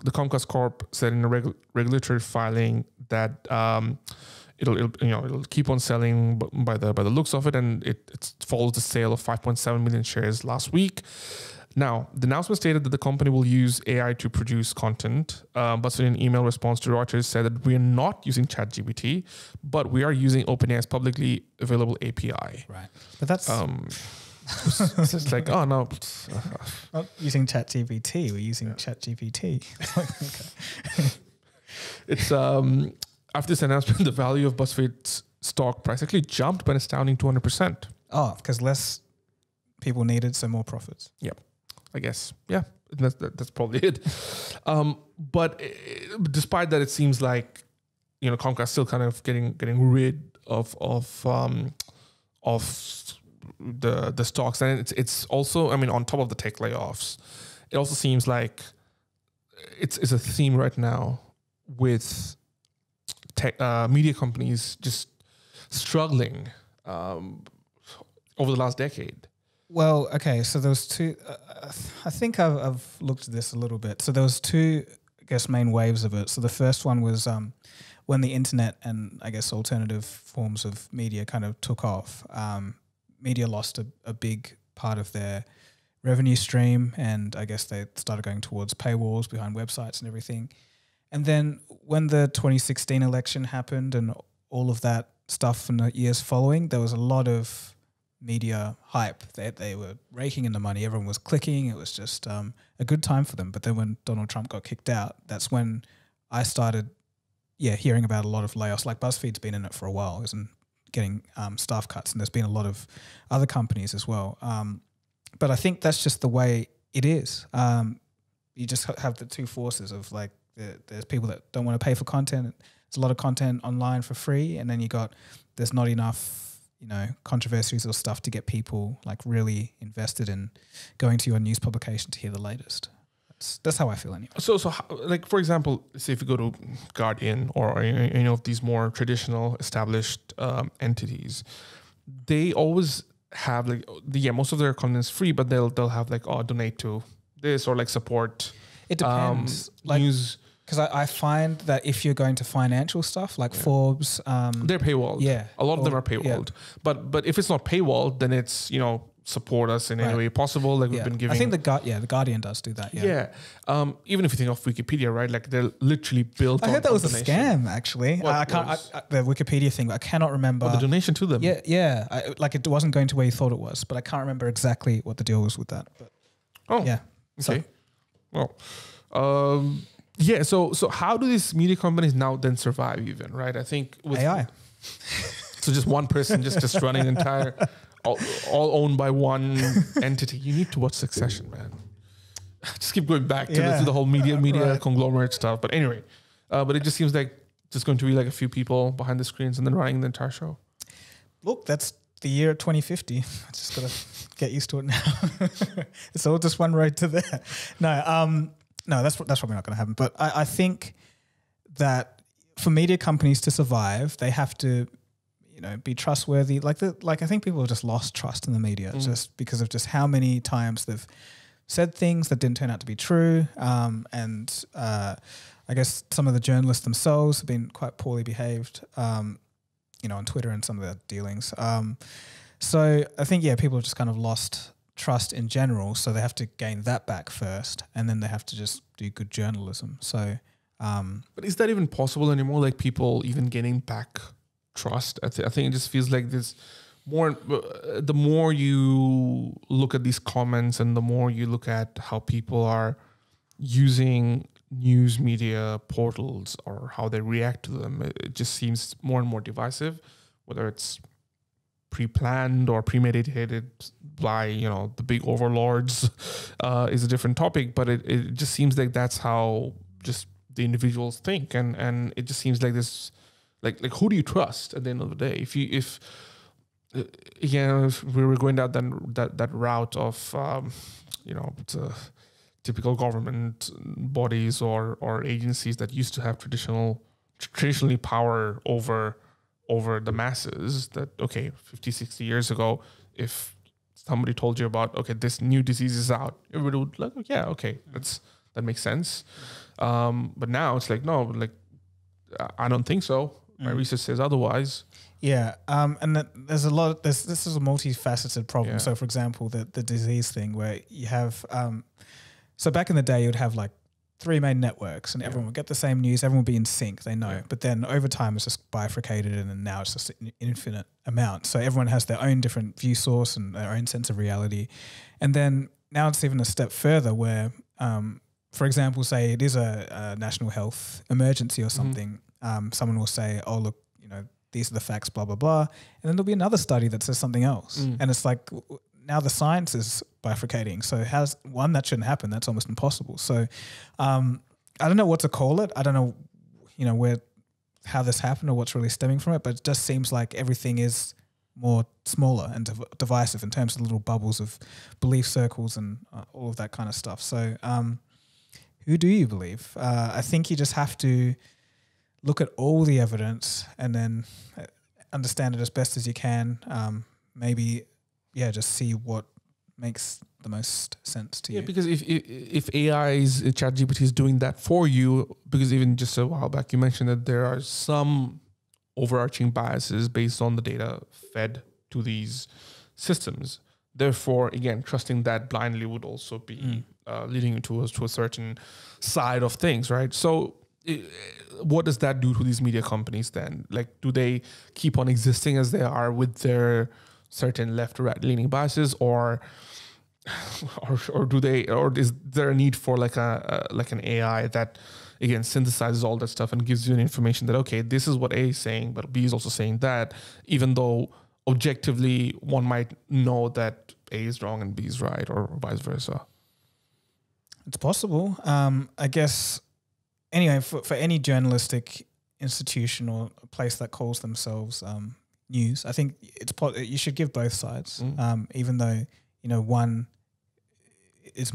the Comcast Corp said in a regulatory filing that it'll keep on selling by the looks of it, and it follows the sale of 5.7 million shares last week. Now, the announcement stated that the company will use AI to produce content. BuzzFeed in an email response to Reuters said that we are not using ChatGPT, but we are using OpenAI's publicly available API. Right. But that's It's just like, oh no, not using ChatGPT. We're using ChatGPT. Okay. It's after this announcement, the value of BuzzFeed's stock price actually jumped by an astounding 200%. Oh, because less people needed, so more profits. Yep. I guess, yeah, that's probably it. But despite that, it seems like Comcast still kind of getting rid of the stocks, and it's also, I mean, on top of the tech layoffs, it also seems like it's a theme right now with tech media companies just struggling over the last decade. Well, okay, so there was two. I think I've looked at this a little bit. So there was two, I guess, main waves of it. So the first one was when the internet and I guess alternative forms of media kind of took off. Media lost a big part of their revenue stream, and I guess they started going towards paywalls behind websites and everything. And then when the 2016 election happened and all of that stuff in the years following, there was a lot of media hype. They were raking in the money. Everyone was clicking. It was just a good time for them. But then when Donald Trump got kicked out, that's when I started, hearing about a lot of layoffs. Like BuzzFeed's been in it for a while, isn't getting staff cuts, and there's been a lot of other companies as well. But I think that's just the way it is. You just have the two forces of like there's people that don't want to pay for content. There's a lot of content online for free, and then there's not enough controversies or stuff to get people like really invested in going to your news publication to hear the latest. That's how I feel anyway. So like, for example, say if you go to Guardian or any of these more traditional established entities, they always have like, most of their content is free, but they'll have like, donate to this or like support. It depends. News. Because I find that if you're going to financial stuff like Forbes, they're paywalled. Yeah, a lot of them are paywalled. Yeah. But if it's not paywalled, then it's support us in any way possible. Like we've been giving. I think the Guardian does do that. Yeah. Yeah. Even if you think of Wikipedia, right? Like they're literally built. I heard that was a scam. Actually, I can't. The Wikipedia thing, but I cannot remember the donation to them. Yeah, yeah. Like it wasn't going to where you thought it was, but I can't remember exactly what the deal was with that. But, yeah. Okay. Well. Yeah, so how do these media companies now then survive even, right? I think with AI. So just one person just running an entire, all owned by one entity. You need to watch Succession, man. Just keep going back to the whole media right. conglomerate stuff. But anyway, but it just seems like just going to be like a few people behind the screens and then running the entire show. Look, that's the year 2050. I just got to get used to it now. It's all just one road to there. No, that's probably not going to happen. But I think that for media companies to survive, they have to, be trustworthy. Like I think people have just lost trust in the media just because of just how many times they've said things that didn't turn out to be true. And I guess some of the journalists themselves have been quite poorly behaved, on Twitter and some of their dealings. So I think, people have just kind of lost trust in general, so they have to gain that back first, and then they have to just do good journalism. So, but is that even possible anymore? Like people even gaining back trust? I think it just feels like this more. The more you look at these comments, and the more you look at how people are using news media portals or how they react to them, it just seems more and more divisive. Whether it's pre-planned or premeditated by the big overlords is a different topic, but it just seems like that's how just the individuals think, and it just seems like this like who do you trust at the end of the day? If we were going down that route of typical government bodies or agencies that used to have traditionally power over the masses, that 50, 60 years ago, if somebody told you about this new disease is out, everybody would like, that's that makes sense. But now it's like, no, like, I don't think so. My research says otherwise. Yeah, and there's a lot. This is a multifaceted problem. Yeah. So, for example, the disease thing where you have, so back in the day, you'd have like 3 main networks, and everyone would get the same news. Everyone would be in sync. They know, but then over time, it's just bifurcated, and then now it's just an infinite amount. So everyone has their own different view source and their own sense of reality, and then now it's even a step further where, for example, say it is a national health emergency or something. Someone will say, "Oh, look, you know, these are the facts, blah, blah, blah." And then there'll be another study that says something else. And it's like, now the science is bifurcating. So how's one, that shouldn't happen. That's almost impossible. So I don't know what to call it. I don't know, you know, how this happened or what's really stemming from it, but it just seems like everything is more smaller and divisive in terms of little bubbles of belief circles and all of that kind of stuff. So who do you believe? I think you just have to look at all the evidence and then understand it as best as you can. Maybe, just see what makes the most sense to you. Yeah, because if ChatGPT is doing that for you, because even just a while back you mentioned that there are some overarching biases based on the data fed to these systems. Therefore, again, trusting that blindly would also be leading you to a certain side of things, right? So what does that do to these media companies then? Like, do they keep on existing as they are with their certain left or right leaning biases, or do they, or is there a need for like an AI that again synthesizes all that stuff and gives you an information that, okay, this is what A is saying, but B is also saying that, even though objectively one might know that A is wrong and B is right, or vice versa? It's possible. I guess, anyway, for any journalistic institution or a place that calls themselves news, I think you should give both sides, even though, you know, one is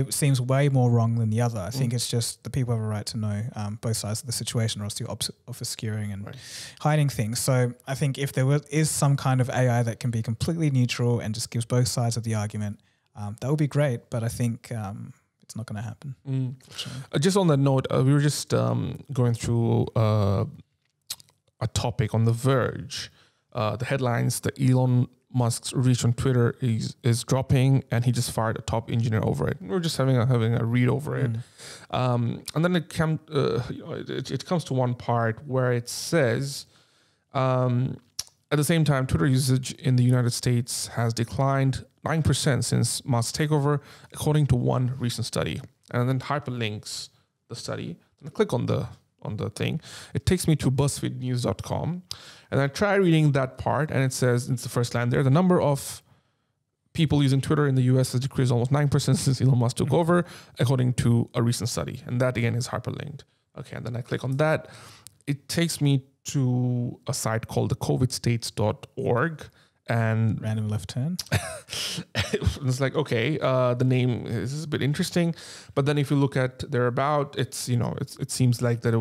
seems way more wrong than the other. I think it's just the people have a right to know both sides of the situation, or else you're obscuring and hiding things. So I think if there is some kind of AI that can be completely neutral and just gives both sides of the argument, that would be great. But I think it's not going to happen. Just on that note, we were just going through a topic on The Verge. The headlines that Elon Musk's reach on Twitter is dropping, and he just fired a top engineer over it. We're just having a read over it, and then it comes to one part where it says, at the same time, Twitter usage in the United States has declined 9% since Musk's takeover, according to one recent study. And then hyperlinks the study. And I click on the thing. It takes me to BuzzFeedNews.com. And I try reading that part, and it says, it's the first line there, the number of people using Twitter in the US has decreased almost 9% since Elon Musk took over, according to a recent study. And that, again, is hyperlinked. Okay, and then I click on that. It takes me to a site called thecovidstates.org. And random left turn. It's like, okay, the name is a bit interesting, but then if you look at their about, it seems like that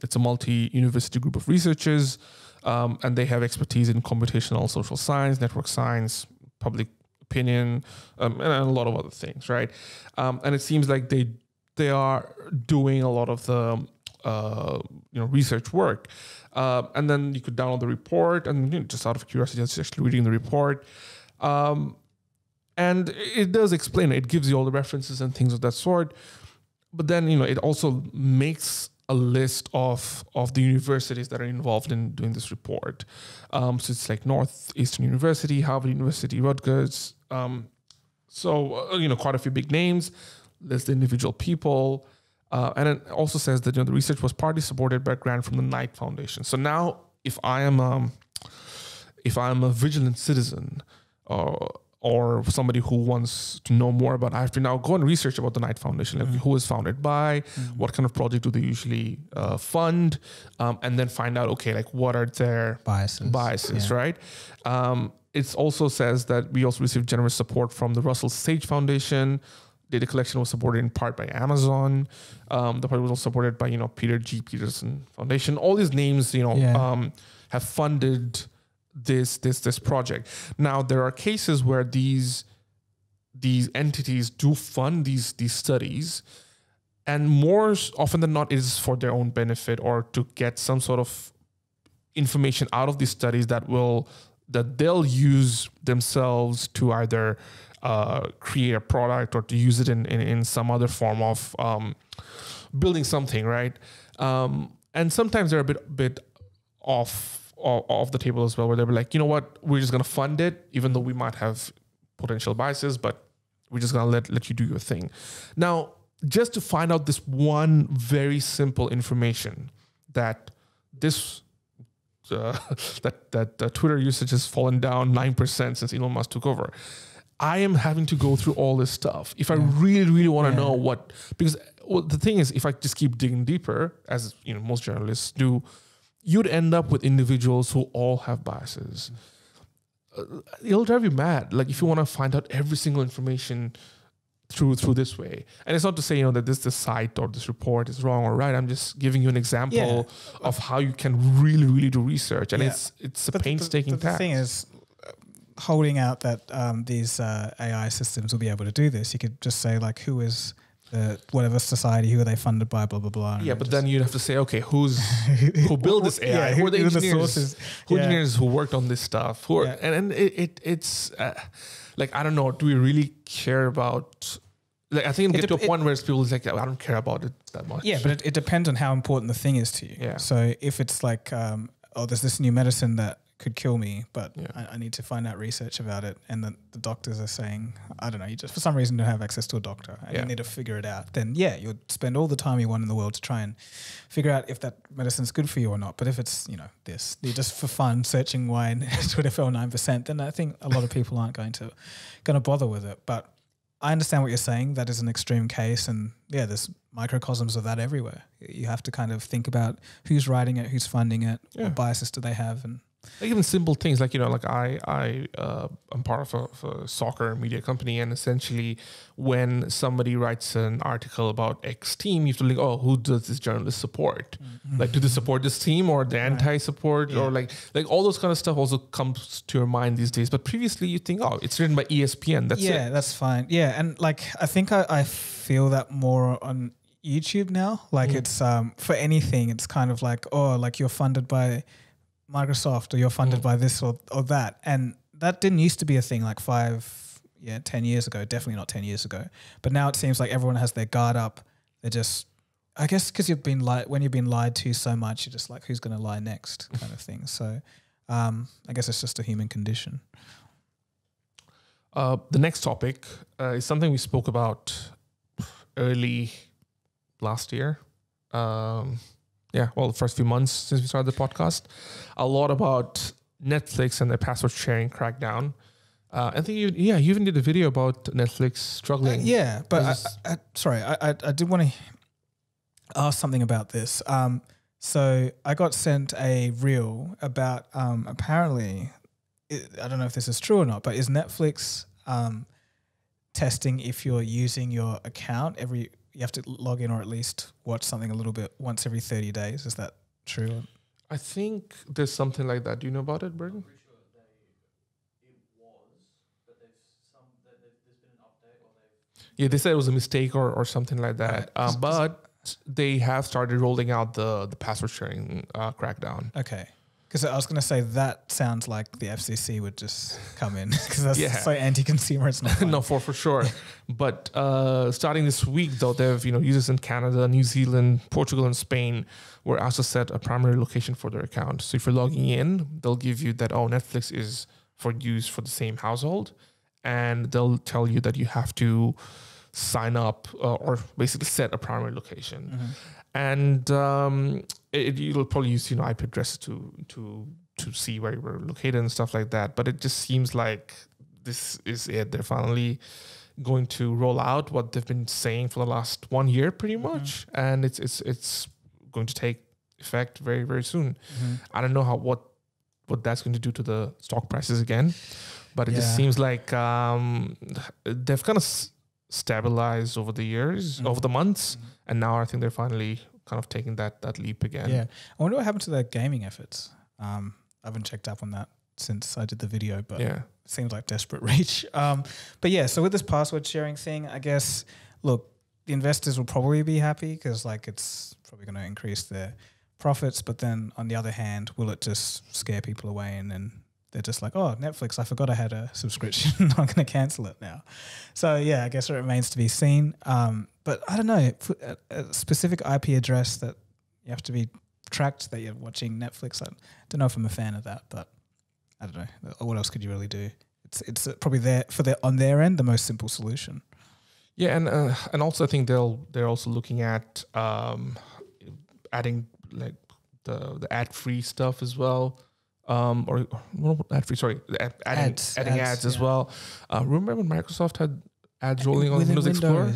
it's a multi-university group of researchers, and they have expertise in computational social science, network science, public opinion, and a lot of other things, right? And it seems like they are doing a lot of the research work. And then you could download the report, and just out of curiosity, just actually reading the report. And it does explain it. It gives you all the references and things of that sort. But then, it also makes a list of the universities that are involved in doing this report. So it's like Northeastern University, Harvard University, Rutgers. So quite a few big names. There's the individual people. And it also says that the research was partly supported by a grant from the Knight Foundation. So now, if I am a vigilant citizen, or somebody who wants to know more about, I have to now go and research about the Knight Foundation, like who is founded by, what kind of project do they usually fund, and then find out, okay, like what are their biases, right? It also says that we also received generous support from the Russell Sage Foundation. Data collection was supported in part by Amazon. The part was also supported by, Peter G. Peterson Foundation. All these names, have funded this project. Now, there are cases where these entities do fund these studies, and more often than not, it is for their own benefit or to get some sort of information out of these studies that they'll use themselves to either create a product or to use it in some other form of building something, right? And sometimes they're a bit off the table as well, where they're like, you know what, we're just gonna fund it, even though we might have potential biases, but we're just gonna let you do your thing. Now, just to find out this one very simple information that this that Twitter usage has fallen down 9% since Elon Musk took over. I am having to go through all this stuff. If I really, really want to know because the thing is, if I just keep digging deeper, as most journalists do, you'd end up with individuals who all have biases. It'll drive you mad. Like if you want to find out every single information through this way. And it's not to say, that this site or this report is wrong or right. I'm just giving you an example of how you can really, really do research. And it's a painstaking task. The thing is, holding out that these AI systems will be able to do this, you could just say like, who is the whatever society, who are they funded by, blah, blah, blah. Yeah, but then you'd have to say, okay, who built this AI? Who are the engineers? Who engineers who worked on this stuff? And it's like, I don't know, do we really care about... Like, I think it'll get to a point where people like, I don't care about it that much. Yeah, but it depends on how important the thing is to you. Yeah. So if it's like, there's this new medicine that could kill me, but I need to find out research about it, and the doctors are saying, I don't know, you just for some reason don't have access to a doctor and you need to figure it out, then you'll spend all the time you want in the world to try and figure out if that medicine's good for you or not. But if it's, this, you're just for fun searching why Twitter fell 9%, then I think a lot of people aren't going to bother with it. But I understand what you're saying. That is an extreme case, and there's microcosms of that everywhere. You have to kind of think about who's writing it, who's funding it, what biases do they have, and like even simple things like I'm part of a soccer media company, and essentially when somebody writes an article about X team, you have to think, who does this journalist support? Mm-hmm. Like, do they support this team or the anti-support or like all those kind of stuff also comes to your mind these days. But previously you think, it's written by ESPN. That's it. Yeah, that's fine. Yeah, and like I think I feel that more on YouTube now. Like it's for anything, it's kind of like like you're funded by Microsoft or you're funded by this or that. And that didn't used to be a thing like 10 years ago, definitely not 10 years ago. But now it seems like everyone has their guard up. They're just, I guess because when you've been lied to so much, you're just like, who's going to lie next kind of thing. So I guess it's just a human condition. The next topic is something we spoke about early last year. The first few months since we started the podcast, a lot about Netflix and their password sharing crackdown. I think you even did a video about Netflix struggling. But I did want to ask something about this. So I got sent a reel about apparently, I don't know if this is true or not, but is Netflix testing if you're using your account you have to log in or at least watch something a little bit once every 30 days. Is that true? I think there's something like that. Do you know about it, Burton? Yeah, they said it was a mistake or something like that. But they have started rolling out the password sharing crackdown. Okay. Because I was going to say that sounds like the FCC would just come in because that's so anti-consumer. It's not no, for sure. But starting this week, though, they have users in Canada, New Zealand, Portugal, and Spain were asked to set a primary location for their account. So if you're logging in, they'll give you that Netflix is for use for the same household, and they'll tell you that you have to sign up or basically set a primary location. Mm-hmm. And you'll probably use IP addresses to see where you were located and stuff like that. But it just seems like this is it. They're finally going to roll out what they've been saying for the last 1 year, pretty much, and it's going to take effect very, very soon. Mm-hmm. I don't know what that's going to do to the stock prices again, but it just seems like they've kind of stabilized over the years, over the months, and now I think they're finally kind of taking that leap again. Yeah, I wonder what happened to their gaming efforts. I haven't checked up on that since I did the video, but it seems like desperate reach. But yeah, so with this password sharing thing, I guess, look, the investors will probably be happy because like it's probably going to increase their profits. But then on the other hand, will it just scare people away and then they're just like, oh, Netflix, I forgot I had a subscription. I'm going to cancel it now. So yeah, I guess it remains to be seen. But I don't know, a specific IP address that you have to be tracked that you're watching Netflix. I don't know if I'm a fan of that, but I don't know. What else could you really do? It's probably there for on their end the most simple solution. Yeah, and also I think they're also looking at adding like the ad free stuff as well. Or ad free, sorry, adding ads as well. Remember when Microsoft had ads rolling on Windows Explorer?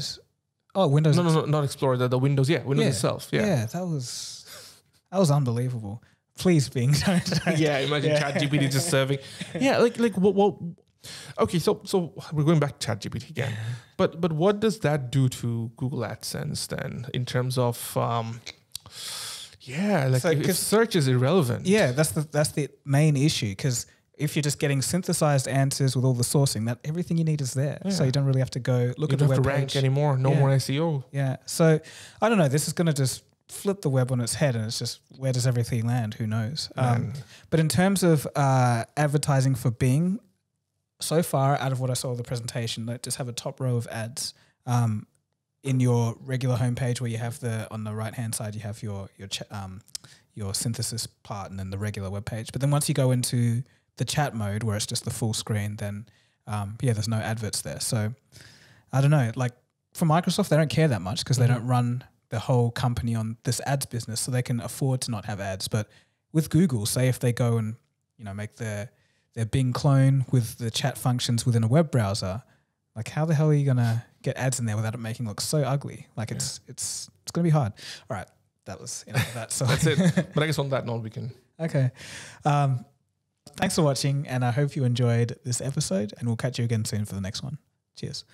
Oh, Windows. No, not Explorer. The Windows. Yeah, Windows itself. Yeah, that was unbelievable. Please, Bing, don't. Yeah, imagine ChatGPT just serving. Yeah, like what? Okay, so we're going back to ChatGPT again, but what does that do to Google AdSense then in terms of if search is irrelevant? Yeah, that's the main issue because if you're just getting synthesized answers with all the sourcing, that everything you need is there. Yeah. So you don't really have to go look at the web page. You don't have to rank anymore. No more SEO. Yeah. So I don't know. This is going to just flip the web on its head, and it's just where does everything land? Who knows? But in terms of advertising for Bing, so far out of what I saw of the presentation, they just have a top row of ads in your regular homepage where you have on the right hand side you have your synthesis part and then the regular web page. But then once you go into the chat mode where it's just the full screen, then there's no adverts there. So I don't know. Like for Microsoft, they don't care that much because they don't run the whole company on this ads business, so they can afford to not have ads. But with Google, say if they go and make their Bing clone with the chat functions within a web browser, like how the hell are you gonna get ads in there without it making it look so ugly? Like it's gonna be hard. All right, that was that. So that's it. But I guess on that note, we can. Okay. Thanks for watching, and I hope you enjoyed this episode. And we'll catch you again soon for the next one. Cheers.